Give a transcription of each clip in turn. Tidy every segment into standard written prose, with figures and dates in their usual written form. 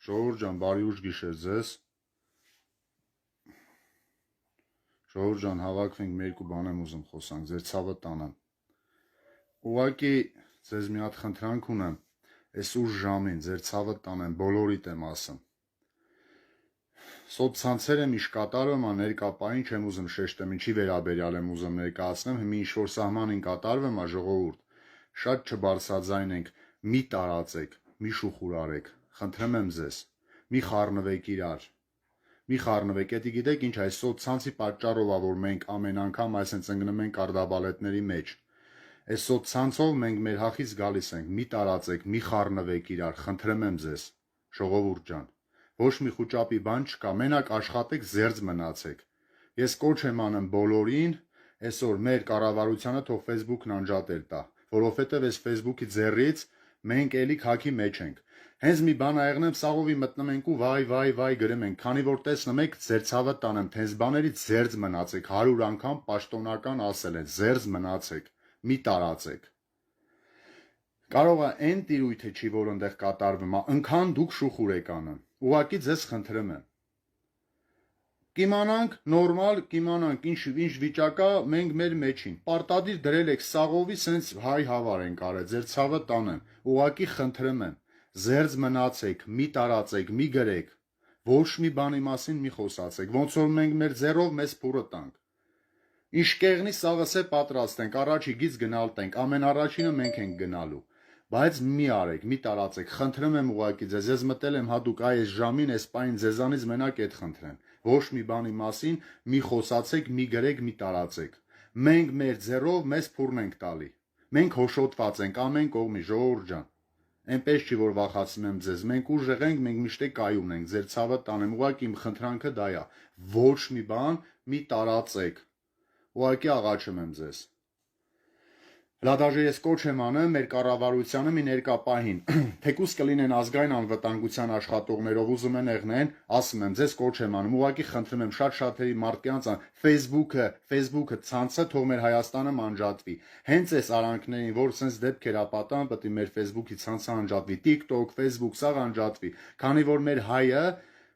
Ժողովուրդ ջան, բարի ուշ գիշեր ձեզ։ Ժողովուրդ ջան, հավաքվենք, մի երկու բան եմ ուզում խոսանք, ձեր ցավը տանեմ։ Ուղղակի ձեզ մի հատ խնդրանք ունեմ, այս ուշ ժամին ձեր ցավը տանեմ, բոլորիդ եմ ասում։ Սոցցանցերը միշտ կատարվում է ներկապային, չեմ ուզում շեշտեմ, ինչի վերաբերյալ եմ ուզում ներկայացնեմ, հիմա ինչ որ սահմանին կատարվում է ժողովուրդ, շատ չբարձրաձայնենք, մի տարածեք, մի շուխուր արեք, խնդրեմ եմ ձեզ, մի խառնվեք իրար, մի խառնվեք, էդի գիտեք ինչ այս սոցցանցի պատճառով է, որ մենք ամեն անգամ այսպես ընկնում ենք կարդաբալետների մեջ, այս սոցցանցով մենք մեր հախից գալիս ենք, մի տարածեք, մի խառնվեք իրար, խնդրեմ եմ ձեզ, ժողովուրդ ջան, ոչ մի խուճապի բան չկա, մենակ աշխատեք, զերծ մնացեք, ես կոչ եմ անում բոլորին, այսօր մեր կառավարությանը թող Facebook-ն անջատել տա, որովհետև այս Facebook-ի ձեռից մենք էլի քաքի մեջ ենք, հենց մի բան աղնեմ, սաղովի մտնում ենք ու վայ գրում ենք, քանի որ տեսնում եք, ձեր ցավը տանեմ, թե հենց բաներից զերծ մնացեք, 100 անգամ պաշտոնական ասել են, զերծ մնացեք, մի տարածեք, կարող է այն տիրույթը չի, որ ընդեղ կատարվում է, ընքան դուք շուխուր եք անում, ուղղակի ձեզ խնդրում եմ, կիմանանք, նորմալ, կիմանանք, ինչ վիճակա, մենք մեր մեջին, պարտադիր դրել եք սաղովի, սենց հայ հավար ենք արել, ձեր ցավը տանեմ, ուղղակի խնդրում եմ, զերծ մնացեք, մի տարածեք, մի գրեք, ոչ մի բանի մասին մի խոսացեք, ոնց որ մենք մեր ձեռով մեզ փուրը տանք, ինչ կեղնի սաղս է պատրաստ ենք, առաջիգից գնալ տենք, ամեն առաջինը մենք ենք գնալու, բայց մի արեք, մի տարածեք, խնդրում եմ ուղղակի ձեզ, ես մտել եմ հատուկ այս ժամին, այս պահին ձեզանից մենակ այդ խնդրեմ, ոչ մի բանի մասին մի խոսացեք, մի գրեք, մի տարածեք, մենք մեր ձեռով մեզ փուրն ենք տալի, մենք հոշոտված ենք ամեն կողմի, ժողովուրդ ջան, այնպես չի որ վախացնում եմ ձեզ, մենք ուժեղ ենք, մենք միշտ կայուն ենք, ձեր ցավը տանեմ, ուղղակի իմ խնդրանքը դա է, ոչ մի բան մի տարածեք, ուղղակի աղաչում եմ ձեզ Լադաժե ես կոչ եմ անում մեր կառավարությանը մի ներկա պահին, թեկուզ կլինեն ազգային անվտանգության աշխատողներով ուզում են եղնեն, ասում եմ ձեզ կոչ եմ անում, ուղղակի խնդրում եմ շատ շատերի մարդկանց Facebook-ը ցանցը թող մեր Հայաստանը անջատվի, հենց այս արանքներին, որ sense դեպքեր ապատան, պետք է մեր Facebook-ի ցանցը անջատվի, TikTok, Facebook, սա անջատվի, քանի որ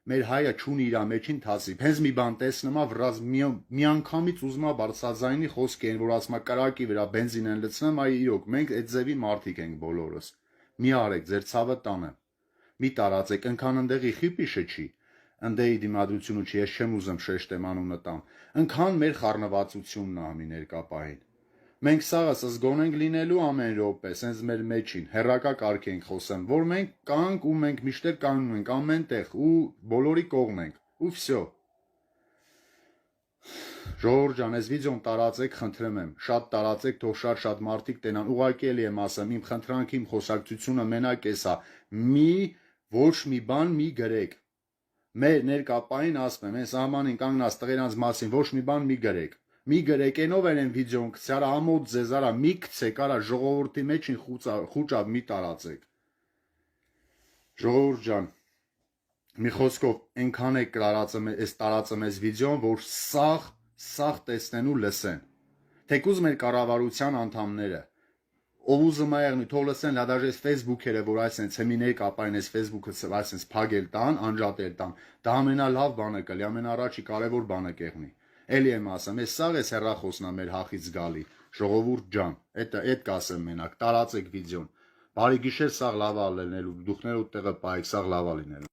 մեր հայը չունի իր մեջին թասիբ, հենց մի բան տեսնում է, վրազ մի անգամից ուզում է բարձրաձայնի խոսք են, որ ասում է կրակի վրա բենզին են լցնում, այ իրոք, մենք այդ ձևի մարդիկ ենք բոլորս, մի արեք, ձեր ցավը տանը, մի տարածեք, ընքան ընդեղի խիպիշը չի, ընդեղի դիմադրությունը չի, ես չեմ ուզում շեշտեմ անունը տամ, ընքան մեր խառնվածությունն է մի ներկա պահին, մենք սաղս զգոնենք լինելու ամեն րոպե, սենց մեր մեջին, հեռակա կարգ ենք խոսեմ, որ մենք կանք ու մենք միշտեր կանգնում ենք ամեն տեղ ու բոլորի կողմ ենք, ու վсё։ Ժողովուրդ ջան, այս վիդեոն տարածեք, խնդրեմ եմ, շատ տարածեք, թող շատ մարդիկ տենան, ուղղակի էլի եմ ասում, իմ խնդրանքի, իմ խոսակցությունը մենակ էսա, ոչ մի բան մի գրեք, մեր ներկապային ասում եմ, այս սահմանին կանգնած տղերանց մասին ոչ մի բան մի գրեք, մի գրեք, ենով են վիդեոն գցի, արա ամոթ ձեզ, արա մի գցեք, արա ժողովրդի մեջին խուճավ մի տարածեք, ժողովուրդ ջան, մի խոսքով այնքան է տարածում այս վիդեոն, որ սաղ տեսնեն ու լսեն, թեկուզ մեր կառավարության անդամները, ով ուզում է եղնի, թող լսեն, լադաժե այս Facebook-երը, որ այսենց հեմիներ կապային այս Facebook-ը այսենց փագել տան, անջատել տան, դա ամենալավ բանը կլի, ամենառաջի կարևոր բանը կեղնի, էլի եմ ասում, այս սաղ ես հեռախոսն է մեր հախից գալի, ժողովուրդ ջան, էդ կասեմ մենակ, տարածեք վիդեոն, բարի գիշեր, սաղ լավա լինելու, դուխները ու տեղը պայեք, սաղ լավա լինելու